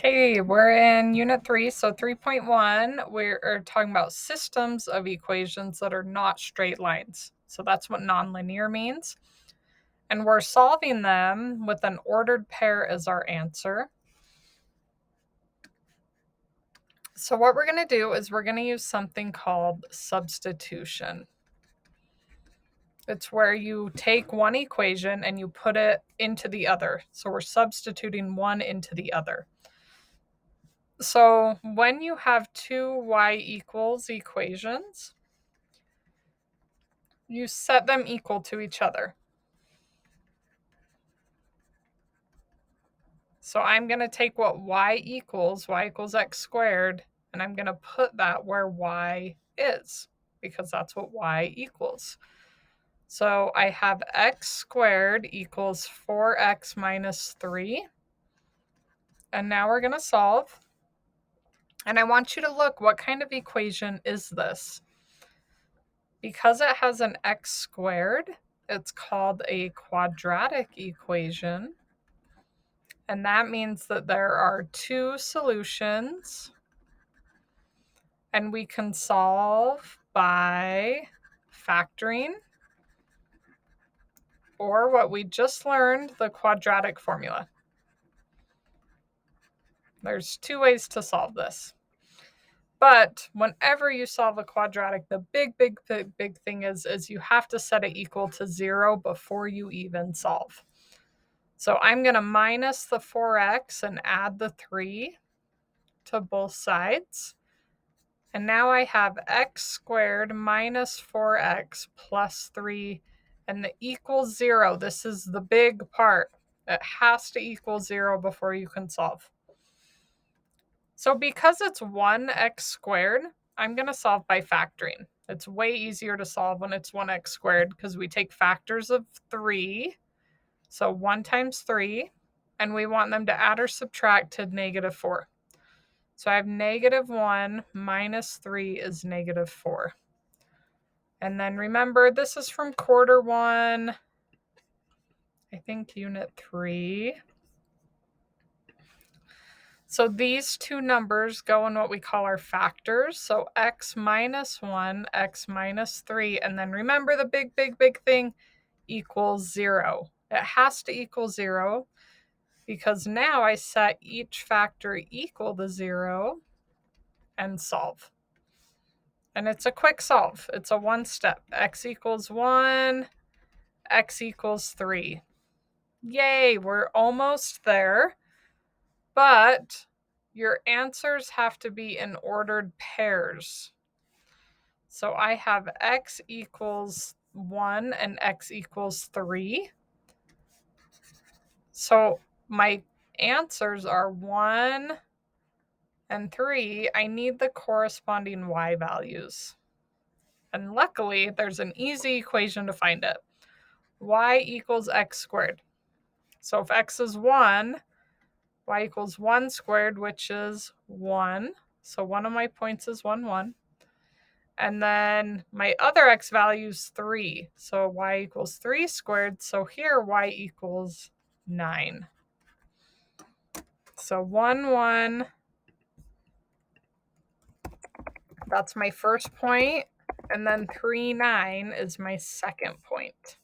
Okay, we're in Unit 3, so 3.1, we're talking about systems of equations that are not straight lines. So that's what nonlinear means. And we're solving them with an ordered pair as our answer. So what we're going to do is we're going to use something called substitution. It's where you take one equation and you put it into the other. So we're substituting one into the other. So when you have two y equals equations, you set them equal to each other. So I'm going to take what y equals x squared, and I'm going to put that where y is, because that's what y equals. So I have x squared equals 4x minus 3. And now we're going to solve. And I want you to look, what kind of equation is this? Because it has an x squared, it's called a quadratic equation. And that means that there are two solutions, and we can solve by factoring, or what we just learned, the quadratic formula. There's two ways to solve this. But whenever you solve a quadratic, the big thing is you have to set it equal to 0 before you even solve. So I'm going to minus the 4x and add the 3 to both sides. And now I have x squared minus 4x plus 3, and the equals 0. This is the big part. It has to equal 0 before you can solve. So because it's 1x squared, I'm going to solve by factoring. It's way easier to solve when it's 1x squared because we take factors of 3. So 1 times 3, and we want them to add or subtract to negative 4. So I have negative 1 minus 3 is negative 4. And then remember, this is from quarter 1, I think unit 3. So these two numbers go in what we call our factors. So x minus 1, x minus 3. And then remember the big thing, equals 0. It has to equal 0 because now I set each factor equal to 0 and solve. And it's a quick solve. It's a one step. X equals 1, x equals 3. Yay, we're almost there. But your answers have to be in ordered pairs. So I have x equals 1 and x equals 3. So my answers are 1 and 3. I need the corresponding y values. And luckily, there's an easy equation to find it. Y equals x squared. So if x is 1, y equals 1 squared, which is 1. So one of my points is 1, 1. And then my other x value is 3. So y equals 3 squared. So here y equals 9. So 1, 1. That's my first point. And then 3, 9 is my second point.